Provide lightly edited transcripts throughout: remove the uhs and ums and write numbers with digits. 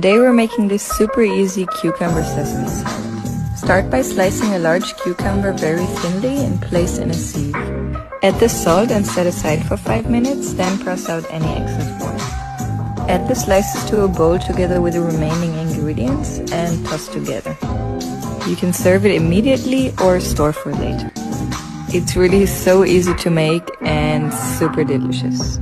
Today we're making this super easy cucumber sesame salad. Start by slicing a large cucumber very thinly and place in a sieve. Add the salt and set aside for 5 minutes, then press out any excess water. Add the slices to a bowl together with the remaining ingredients and toss together. You can serve it immediately or store for later. It's really so easy to make and super delicious.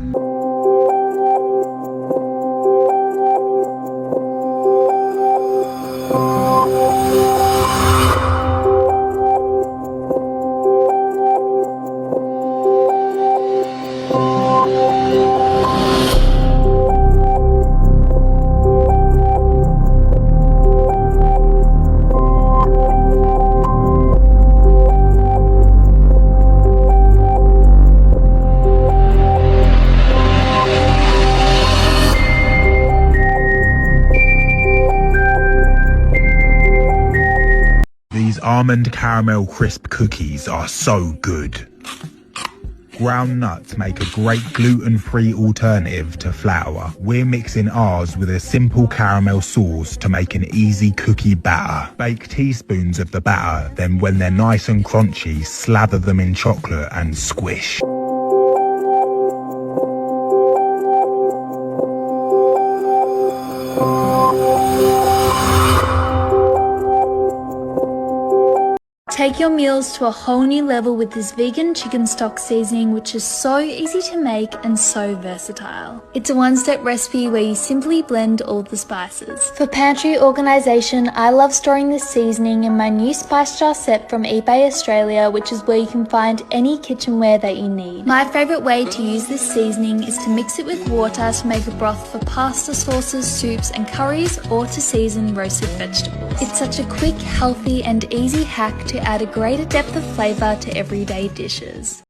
These almond caramel crisp cookies are so good. Ground nuts make a great gluten-free alternative to flour. We're mixing ours with a simple caramel sauce to make an easy cookie batter. Bake teaspoons of the batter, then when they're nice and crunchy, slather them in chocolate and squish. Take your meals to a whole new level with this vegan chicken stock seasoning, which is so easy to make and so versatile. It's a one-step recipe where you simply blend all the spices. For pantry organization, I love storing this seasoning in my new spice jar set from eBay Australia, which is where you can find any kitchenware that you need. My favorite way to use this seasoning is to mix it with water to make a broth for pasta sauces, soups and curries, or to season roasted vegetables. It's such a quick, healthy and easy hack to add a greater depth of flavour to everyday dishes.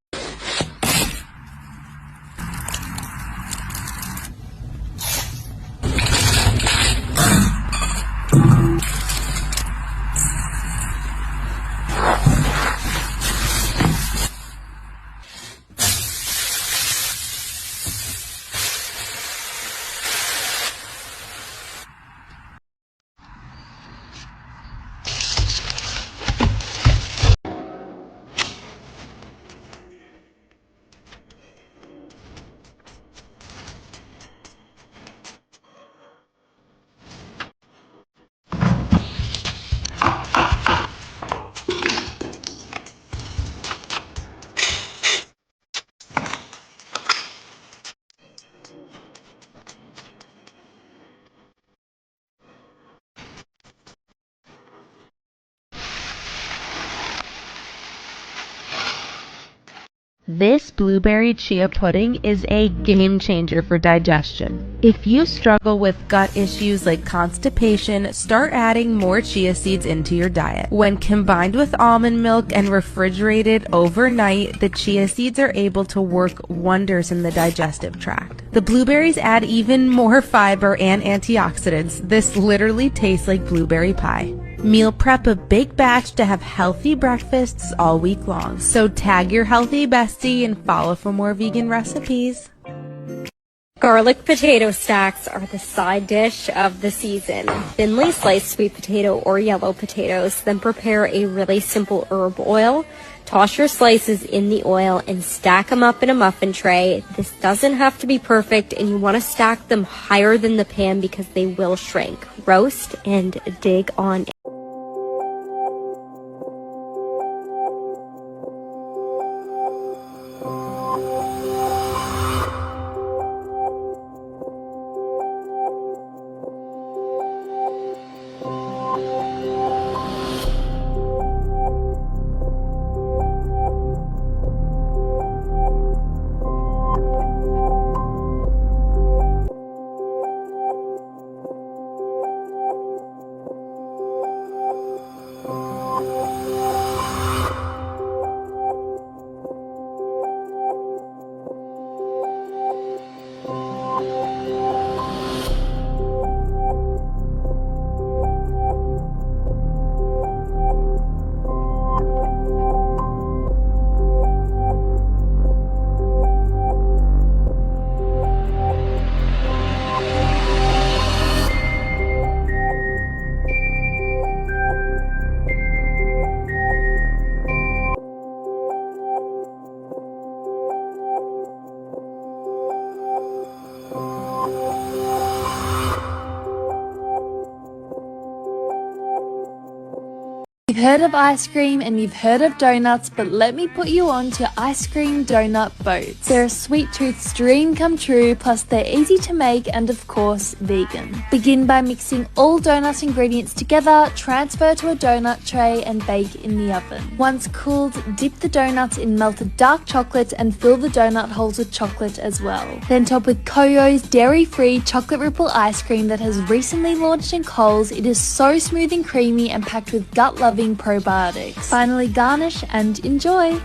This blueberry chia pudding is a game changer for digestion. If you struggle with gut issues like constipation, start adding more chia seeds into your diet. When combined with almond milk and refrigerated overnight, the chia seeds are able to work wonders in the digestive tract. The blueberries add even more fiber and antioxidants. This literally tastes like blueberry pie. Meal prep a big batch to have healthy breakfasts all week long. So tag your healthy bestie and follow for more vegan recipes. Garlic potato stacks are the side dish of the season. Thinly sliced sweet potato or yellow potatoes, then prepare a really simple herb oil. Toss your slices in the oil and stack them up in a muffin tray. This doesn't have to be perfect, and you want to stack them higher than the pan because they will shrink. Roast and dig on in. heard of ice cream and you've heard of donuts, but let me put you on to ice cream donut boats. They're a sweet tooth's dream come true, plus they're easy to make and of course vegan. Begin by mixing all donut ingredients together, transfer to a donut tray and bake in the oven. Once cooled, dip the donuts in melted dark chocolate and fill the donut holes with chocolate as well. Then top with Koyo's dairy-free chocolate ripple ice cream that has recently launched in Coles. It is so smooth and creamy and packed with gut-loving probiotics. Finally garnish and enjoy!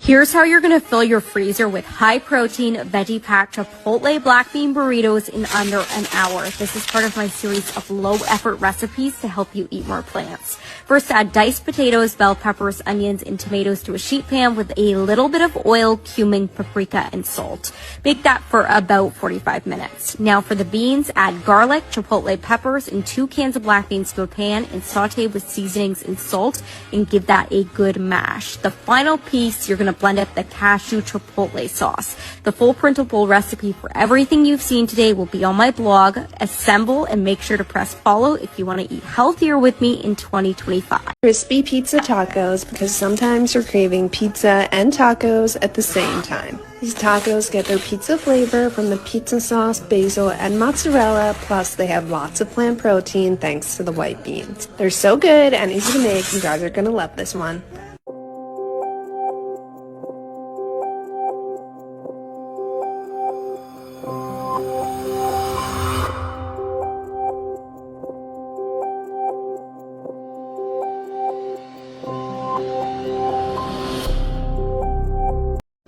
Here's how you're going to fill your freezer with high-protein, veggie-packed Chipotle black bean burritos in under an hour. This is part of my series of low-effort recipes to help you eat more plants. First, add diced potatoes, bell peppers, onions, and tomatoes to a sheet pan with a little bit of oil, cumin, paprika, and salt. Bake that for about 45 minutes. Now for the beans, add garlic, chipotle peppers, and 2 cans of black beans to a pan and saute with seasonings and salt and give that a good mash. The final piece, you're going to blend up the cashew chipotle sauce. The full printable recipe for everything you've seen today will be on my blog. Assemble and make sure to press follow if you want to eat healthier with me in 2025. Crispy pizza tacos, because sometimes you're craving pizza and tacos at the same time. These tacos get their pizza flavor from the pizza sauce, basil, and mozzarella, plus they have lots of plant protein thanks to the white beans. They're so good and easy to make, you guys are gonna love this one.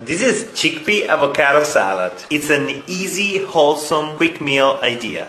This is chickpea avocado salad. It's an easy, wholesome, quick meal idea.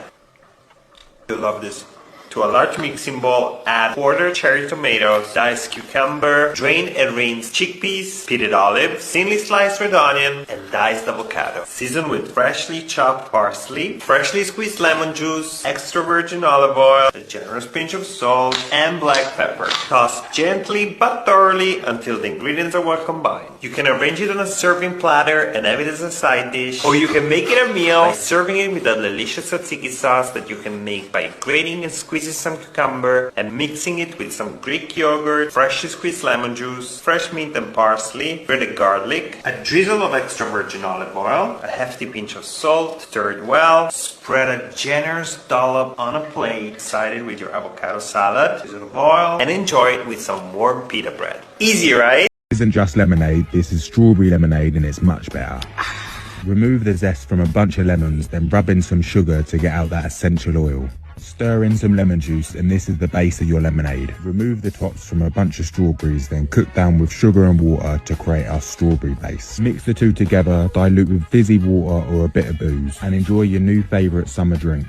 You'll love this. To a large mixing bowl, add quarter cherry tomatoes, diced cucumber, drained and rinsed chickpeas, pitted olives, thinly sliced red onion, and diced avocado. Season with freshly chopped parsley, freshly squeezed lemon juice, extra virgin olive oil, a generous pinch of salt, and black pepper. Toss gently but thoroughly until the ingredients are well combined. You can arrange it on a serving platter and have it as a side dish, or you can make it a meal by serving it with a delicious tzatziki sauce that you can make by grating and squeezing some cucumber and mixing it with some Greek yogurt, freshly squeezed lemon juice, fresh mint and parsley, grated garlic, a drizzle of extra virgin olive oil, a hefty pinch of salt, stir it well, spread a generous dollop on a plate, side it with your avocado salad, drizzle of oil, and enjoy it with some warm pita bread. Easy, right? This isn't just lemonade, this is strawberry lemonade and it's much better. Remove the zest from a bunch of lemons, then rub in some sugar to get out that essential oil. Stir in some lemon juice and this is the base of your lemonade. Remove the tops from a bunch of strawberries, then cook down with sugar and water to create our strawberry base. Mix the two together, dilute with fizzy water or a bit of booze, and enjoy your new favourite summer drink.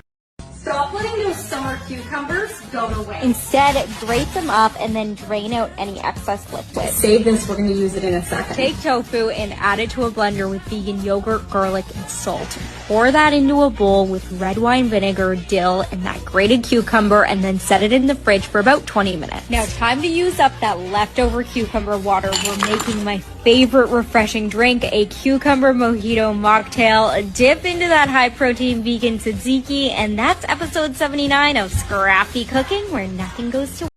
Stop letting those summer cucumbers go to waste. Instead, grate them up and then drain out any excess liquid. Save this, we're going to use it in a second. Take tofu and add it to a blender with vegan yogurt, garlic, and salt. Pour that into a bowl with red wine vinegar, dill, and that grated cucumber, and then set it in the fridge for about 20 minutes. Now, time to use up that leftover cucumber water. We're making my favorite refreshing drink, a cucumber mojito mocktail. Dip into that high-protein vegan tzatziki, and that's episode 79 of Scrappy Cooking, where nothing goes to